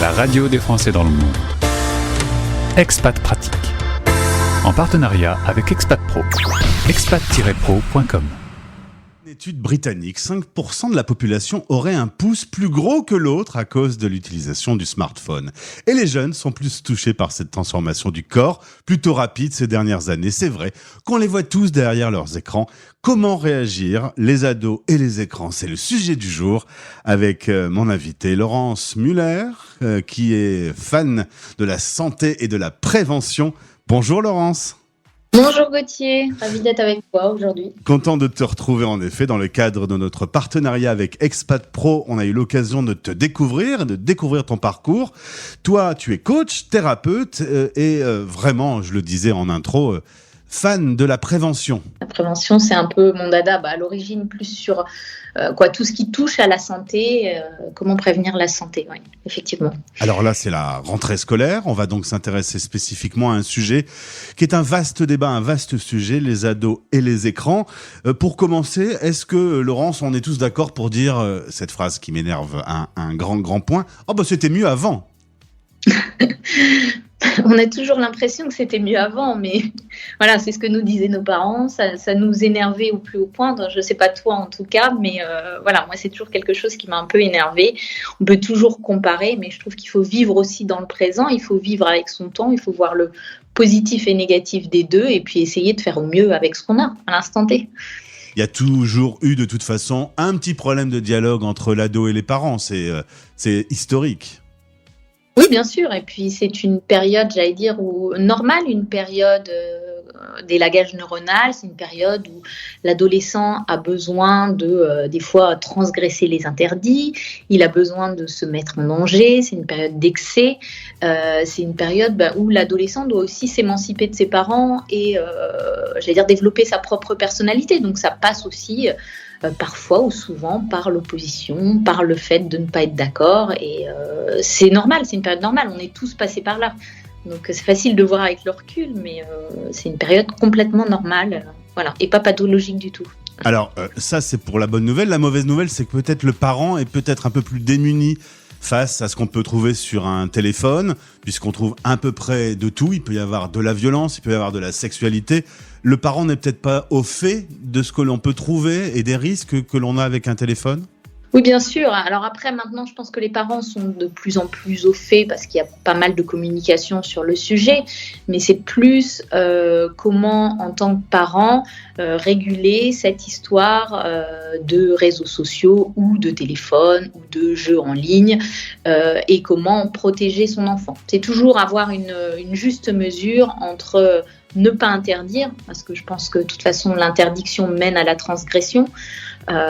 la radio des Français dans le monde. Expat Pratique. En partenariat avec Expat Pro. expat-pro.com. Une étude britannique, 5% de la population aurait un pouce plus gros que l'autre à cause de l'utilisation du smartphone. Et les jeunes sont plus touchés par cette transformation du corps, plutôt rapide ces dernières années. C'est vrai qu'on les voit tous derrière leurs écrans. Comment réagir, les ados et les écrans? C'est le sujet du jour avec mon invité Laurence Muller, qui est fan de la santé et de la prévention. Bonjour Laurence. Bonjour Gauthier, ravi d'être avec toi aujourd'hui. Content de te retrouver en effet dans le cadre de notre partenariat avec Expat Pro. On a eu l'occasion de te découvrir, de découvrir ton parcours. Toi, tu es coach, thérapeute et vraiment, je le disais en intro, fan de la prévention. La prévention, c'est un peu mon dada. À l'origine, plus sur tout ce qui touche à la santé, comment prévenir la santé, oui, effectivement. Alors là, c'est la rentrée scolaire. On va donc s'intéresser spécifiquement à un sujet qui est un vaste débat, un vaste sujet, les ados et les écrans. Pour commencer, est-ce que, Laurence, on est tous d'accord pour dire cette phrase qui m'énerve, un grand point? Oh, c'était mieux avant. On a toujours l'impression que c'était mieux avant, mais voilà, c'est ce que nous disaient nos parents, ça nous énervait au plus haut point. Je ne sais pas toi en tout cas, mais moi c'est toujours quelque chose qui m'a un peu énervée. On peut toujours comparer, mais je trouve qu'il faut vivre aussi dans le présent, il faut vivre avec son temps, il faut voir le positif et négatif des deux et puis essayer de faire au mieux avec ce qu'on a à l'instant T. Il y a toujours eu de toute façon un petit problème de dialogue entre l'ado et les parents, c'est historique. Oui, bien sûr. Et puis, c'est une période, normale, une période d'élagage neuronal. C'est une période où l'adolescent a besoin de, des fois, transgresser les interdits. Il a besoin de se mettre en danger. C'est une période d'excès. C'est une période où l'adolescent doit aussi s'émanciper de ses parents et, développer sa propre personnalité. Donc, ça passe aussi parfois ou souvent par l'opposition, par le fait de ne pas être d'accord et c'est normal, c'est une période normale, on est tous passés par là. Donc c'est facile de voir avec le recul, mais c'est une période complètement normale, et pas pathologique du tout. Alors ça c'est pour la bonne nouvelle, la mauvaise nouvelle c'est que peut-être le parent est peut-être un peu plus démuni face à ce qu'on peut trouver sur un téléphone, puisqu'on trouve à peu près de tout. Il peut y avoir de la violence, il peut y avoir de la sexualité. Le parent n'est peut-être pas au fait de ce que l'on peut trouver et des risques que l'on a avec un téléphone? Oui, bien sûr. Alors après, maintenant, je pense que les parents sont de plus en plus au fait parce qu'il y a pas mal de communication sur le sujet, mais c'est plus comment, en tant que parent, réguler cette histoire de réseaux sociaux ou de téléphone ou de jeux en ligne et comment protéger son enfant. C'est toujours avoir une juste mesure entre ne pas interdire, parce que je pense que de toute façon, l'interdiction mène à la transgression.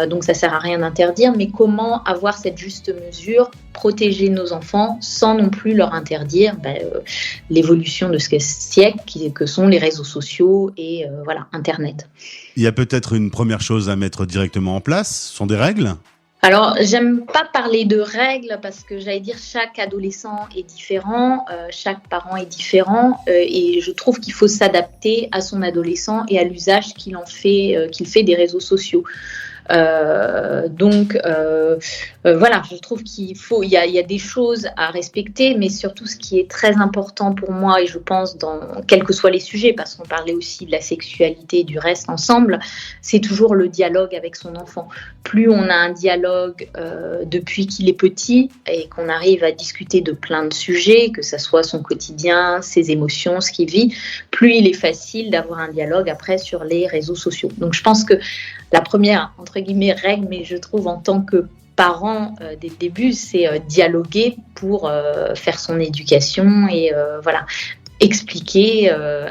Donc ça sert à rien d'interdire, mais comment avoir cette juste mesure, protéger nos enfants sans non plus leur interdire l'évolution de ce siècle que sont les réseaux sociaux et Internet. Il y a peut-être une première chose à mettre directement en place, ce sont des règles? Alors, j'aime pas parler de règles parce que chaque adolescent est différent, chaque parent est différent et je trouve qu'il faut s'adapter à son adolescent et à l'usage qu'il fait des réseaux sociaux. Je trouve il y a des choses à respecter, mais surtout ce qui est très important pour moi et je pense quels que soient les sujets, parce qu'on parlait aussi de la sexualité et du reste ensemble, c'est toujours le dialogue avec son enfant. Plus on a un dialogue depuis qu'il est petit et qu'on arrive à discuter de plein de sujets, que ça soit son quotidien, ses émotions, ce qu'il vit, plus il est facile d'avoir un dialogue après sur les réseaux sociaux. Donc je pense que la première, entre guillemets, règle, mais je trouve en tant que parent, dès le début, c'est dialoguer pour faire son éducation et expliquer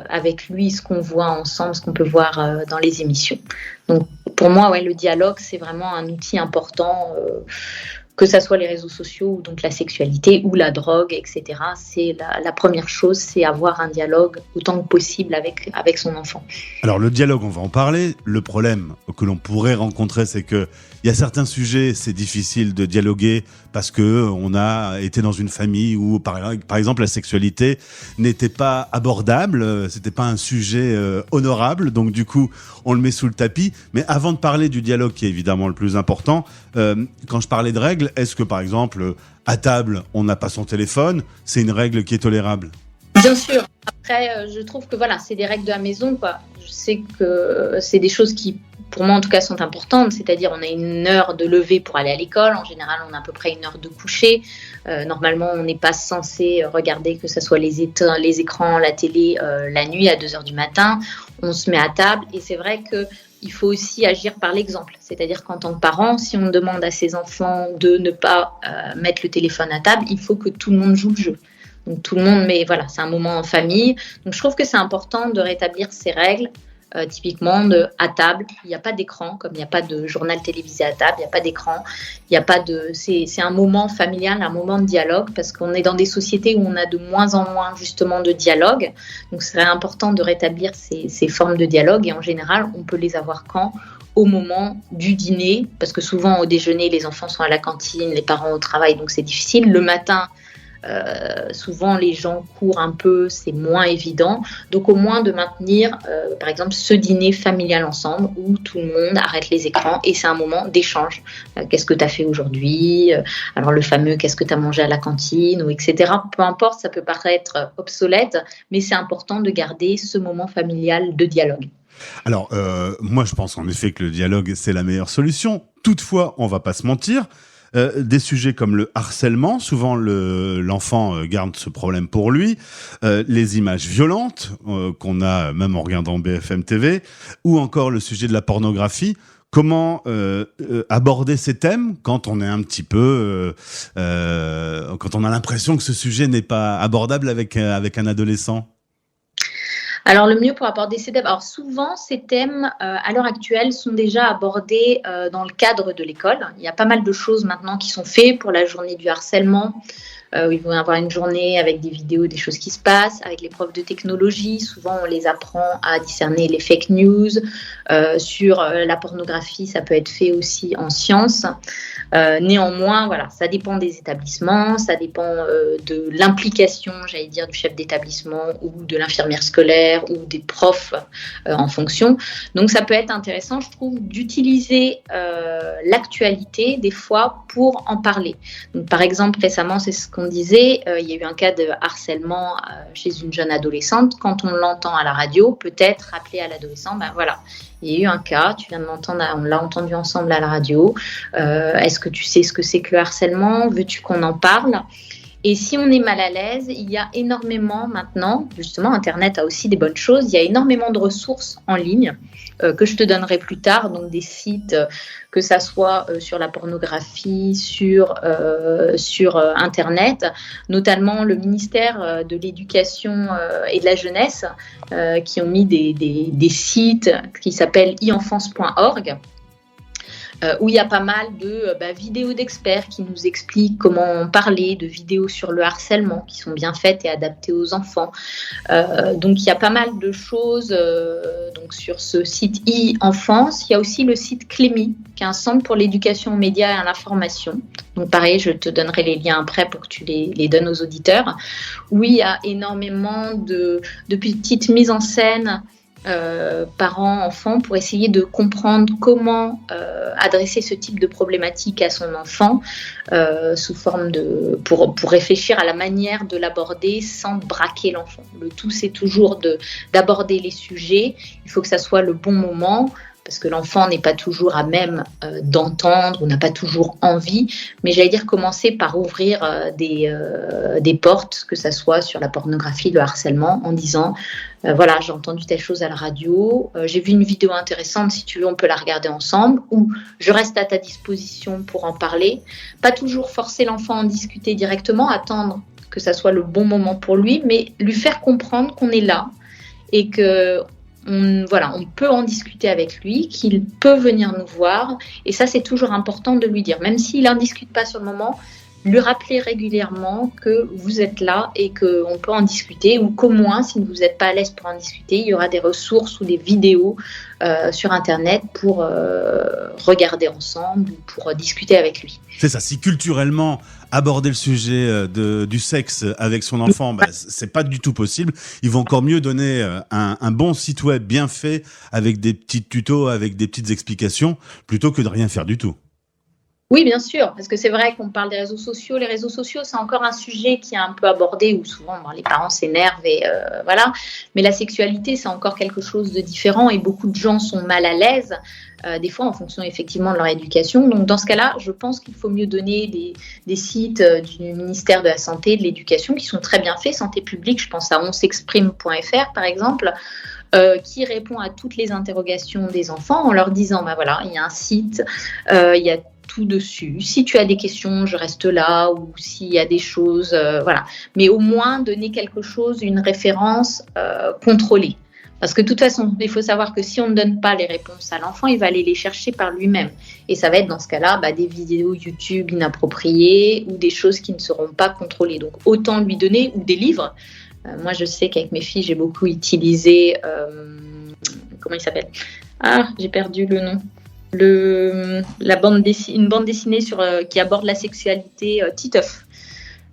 avec lui ce qu'on voit ensemble, ce qu'on peut voir dans les émissions. Donc pour moi, le dialogue, c'est vraiment un outil important, que ça soit les réseaux sociaux, ou donc la sexualité ou la drogue, etc. C'est la première chose, c'est avoir un dialogue autant que possible avec son enfant. Alors le dialogue, on va en parler. Le problème que l'on pourrait rencontrer, c'est que il y a certains sujets, c'est difficile de dialoguer parce que on a été dans une famille où, par exemple, la sexualité n'était pas abordable, c'était pas un sujet honorable, donc du coup, on le met sous le tapis. Mais avant de parler du dialogue, qui est évidemment le plus important, quand je parlais de règles, est-ce que, par exemple, à table, on n'a pas son téléphone, c'est une règle qui est tolérable? Bien sûr. Après, je trouve que voilà, c'est des règles de la maison, quoi. Je sais que c'est des choses qui, pour moi en tout cas, sont importantes. C'est-à-dire, on a une heure de lever pour aller à l'école. En général, on a à peu près une heure de coucher. Normalement, on n'est pas censé regarder, que ce soit les écrans, la télé, la nuit à 2h du matin. On se met à table. Et c'est vrai qu'il faut aussi agir par l'exemple. C'est-à-dire qu'en tant que parent, si on demande à ses enfants de ne pas mettre le téléphone à table, il faut que tout le monde joue le jeu. Donc tout le monde, mais voilà, c'est un moment en famille. Donc je trouve que c'est important de rétablir ces règles. Typiquement, à table, il n'y a pas d'écran, comme il n'y a pas de journal télévisé à table, il n'y a pas d'écran, il n'y a pas de. C'est un moment familial, un moment de dialogue, parce qu'on est dans des sociétés où on a de moins en moins justement de dialogue. Donc c'est important de rétablir ces formes de dialogue, et en général, on peut les avoir quand? Au moment du dîner, parce que souvent au déjeuner, les enfants sont à la cantine, les parents au travail, donc c'est difficile. Le matin, souvent les gens courent un peu, c'est moins évident. Donc au moins de maintenir, par exemple, ce dîner familial ensemble où tout le monde arrête les écrans et c'est un moment d'échange. Qu'est-ce que tu as fait aujourd'hui? Alors le fameux qu'est-ce que tu as mangé à la cantine, ou etc. Peu importe, ça peut paraître obsolète, mais c'est important de garder ce moment familial de dialogue. Alors, moi je pense en effet que le dialogue c'est la meilleure solution. Toutefois, on va pas se mentir, des sujets comme le harcèlement, souvent l'enfant garde ce problème pour lui, les images violentes qu'on a même en regardant BFM TV, ou encore le sujet de la pornographie. Comment aborder ces thèmes quand on est un petit peu, quand on a l'impression que ce sujet n'est pas abordable avec un adolescent? Alors le mieux pour aborder ces thèmes, alors souvent ces thèmes à l'heure actuelle sont déjà abordés dans le cadre de l'école. Il y a pas mal de choses maintenant qui sont faites pour la journée du harcèlement. Ils vont avoir une journée avec des vidéos, des choses qui se passent, avec les profs de technologie. Souvent, on les apprend à discerner les fake news. Sur la pornographie, ça peut être fait aussi en sciences. Néanmoins, voilà, ça dépend des établissements, ça dépend de l'implication, j'allais dire, du chef d'établissement ou de l'infirmière scolaire ou des profs en fonction. Donc, ça peut être intéressant, je trouve, d'utiliser l'actualité des fois pour en parler. Donc, par exemple, récemment, c'est ce qu'on disait, il y a eu un cas de harcèlement chez une jeune adolescente. Quand on l'entend à la radio, peut-être rappeler à l'adolescent, ben voilà, il y a eu un cas, tu viens de l'entendre, on l'a entendu ensemble à la radio. Est-ce que tu sais ce que c'est que le harcèlement? Veux-tu qu'on en parle? Et si on est mal à l'aise, il y a énormément maintenant, justement, Internet a aussi des bonnes choses, il y a énormément de ressources en ligne que je te donnerai plus tard, donc des sites, que ça soit sur la pornographie, sur Internet, notamment le ministère de l'Éducation et de la Jeunesse qui ont mis des sites qui s'appellent e-enfance.org. Où il y a pas mal de vidéos d'experts qui nous expliquent comment parler, de vidéos sur le harcèlement qui sont bien faites et adaptées aux enfants. Donc il y a pas mal de choses donc sur ce site e-enfance. Il y a aussi le site Clémy, qui est un centre pour l'éducation aux médias et à l'information. Donc pareil, je te donnerai les liens après pour que tu les donnes aux auditeurs. Où il y a énormément de petites mises en scène parents, enfants, pour essayer de comprendre comment adresser ce type de problématique à son enfant sous forme pour réfléchir à la manière de l'aborder sans braquer l'enfant. Le tout, c'est toujours d'aborder les sujets. Il faut que ça soit le bon moment, parce que l'enfant n'est pas toujours à même d'entendre ou n'a pas toujours envie. Mais j'allais dire commencer par ouvrir des portes, que ça soit sur la pornographie, le harcèlement, en disant voilà, j'ai entendu telle chose à la radio, j'ai vu une vidéo intéressante, si tu veux, on peut la regarder ensemble, ou je reste à ta disposition pour en parler. Pas toujours forcer l'enfant à en discuter directement, attendre que ça soit le bon moment pour lui, mais lui faire comprendre qu'on est là et que on peut en discuter avec lui, qu'il peut venir nous voir. Et ça, c'est toujours important de lui dire. Même s'il n'en discute pas sur le moment, lui rappeler régulièrement que vous êtes là et qu'on peut en discuter, ou qu'au moins, si vous n'êtes pas à l'aise pour en discuter, il y aura des ressources ou des vidéos sur Internet pour regarder ensemble ou pour discuter avec lui. C'est ça, si culturellement aborder le sujet du sexe avec son enfant, c'est pas du tout possible. Il vaut encore mieux donner un bon site web bien fait avec des petits tutos, avec des petites explications, plutôt que de rien faire du tout. Oui, bien sûr, parce que c'est vrai qu'on parle des réseaux sociaux. Les réseaux sociaux, c'est encore un sujet qui est un peu abordé où souvent les parents s'énervent et voilà. Mais la sexualité, c'est encore quelque chose de différent et beaucoup de gens sont mal à l'aise, des fois en fonction effectivement de leur éducation. Donc dans ce cas-là, je pense qu'il faut mieux donner des sites du ministère de la Santé, de l'Éducation qui sont très bien faits. Santé publique, je pense à onsexprime.fr par exemple, qui répond à toutes les interrogations des enfants en leur disant, voilà, il y a un site, il y a tout dessus. Si tu as des questions, je reste là, ou s'il y a des choses, voilà. Mais au moins donner quelque chose, une référence contrôlée. Parce que de toute façon, il faut savoir que si on ne donne pas les réponses à l'enfant, il va aller les chercher par lui-même. Et ça va être dans ce cas-là des vidéos YouTube inappropriées ou des choses qui ne seront pas contrôlées. Donc autant lui donner, ou des livres. Moi, je sais qu'avec mes filles, j'ai beaucoup utilisé... comment il s'appelle ? Ah, j'ai perdu le nom. Une bande dessinée qui aborde la sexualité, Titeuf.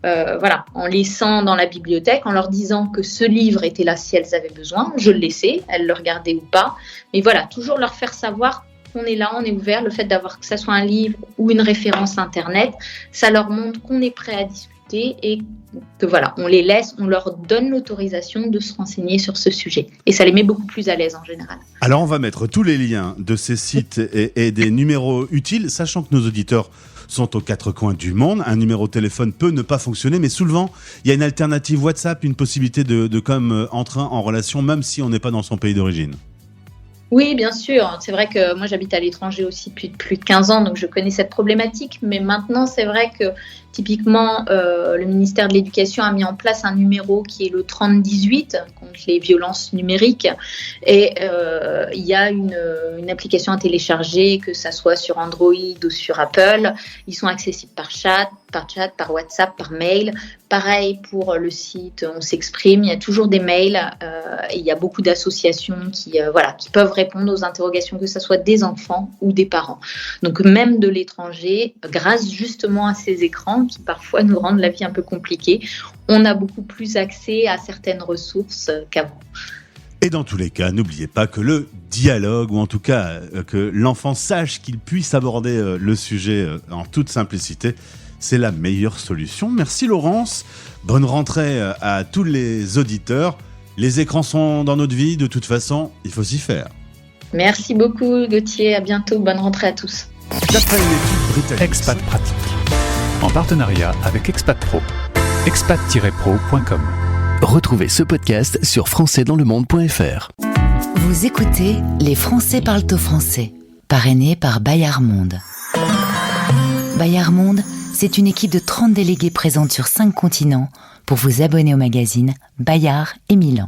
Voilà, en laissant dans la bibliothèque, en leur disant que ce livre était là si elles avaient besoin. Je le laissais, elles le regardaient ou pas. Mais voilà, toujours leur faire savoir qu'on est là, on est ouvert. Le fait d'avoir que ça soit un livre ou une référence Internet, ça leur montre qu'on est prêt à discuter et que voilà, on les laisse, on leur donne l'autorisation de se renseigner sur ce sujet. Et ça les met beaucoup plus à l'aise en général. Alors on va mettre tous les liens de ces sites et des numéros utiles, sachant que nos auditeurs sont aux quatre coins du monde. Un numéro de téléphone peut ne pas fonctionner, mais souvent, il y a une alternative WhatsApp, une possibilité de comme entrer en relation, même si on n'est pas dans son pays d'origine. Oui, bien sûr. C'est vrai que moi, j'habite à l'étranger aussi depuis plus de 15 ans, donc je connais cette problématique. Mais maintenant, c'est vrai que typiquement, le ministère de l'Éducation a mis en place un numéro qui est le 3018 contre les violences numériques. Et il y a une application à télécharger, que ça soit sur Android ou sur Apple. Ils sont accessibles par chat, par WhatsApp, par mail. Pareil pour le site On s'exprime. Il y a toujours des mails et il y a beaucoup d'associations qui peuvent répondre aux interrogations, que ce soit des enfants ou des parents. Donc même de l'étranger, grâce justement à ces écrans qui parfois nous rendent la vie un peu compliquée, on a beaucoup plus accès à certaines ressources qu'avant. Et dans tous les cas, n'oubliez pas que le dialogue, ou en tout cas que l'enfant sache qu'il puisse aborder le sujet en toute simplicité, c'est la meilleure solution. Merci Laurence, bonne rentrée à tous les auditeurs. Les écrans sont dans notre vie, de toute façon, il faut s'y faire. Merci beaucoup Gauthier, à bientôt, bonne rentrée à tous. D'après une étude britannique, Expat Pratique, en partenariat avec Expat Pro, expat-pro.com. Retrouvez ce podcast sur françaisdanslemonde.fr. Vous écoutez Les Français parlent au français, parrainé par Bayard Monde. Bayard Monde, c'est une équipe de 30 délégués présente sur 5 continents pour vous abonner au magazine Bayard et Milan.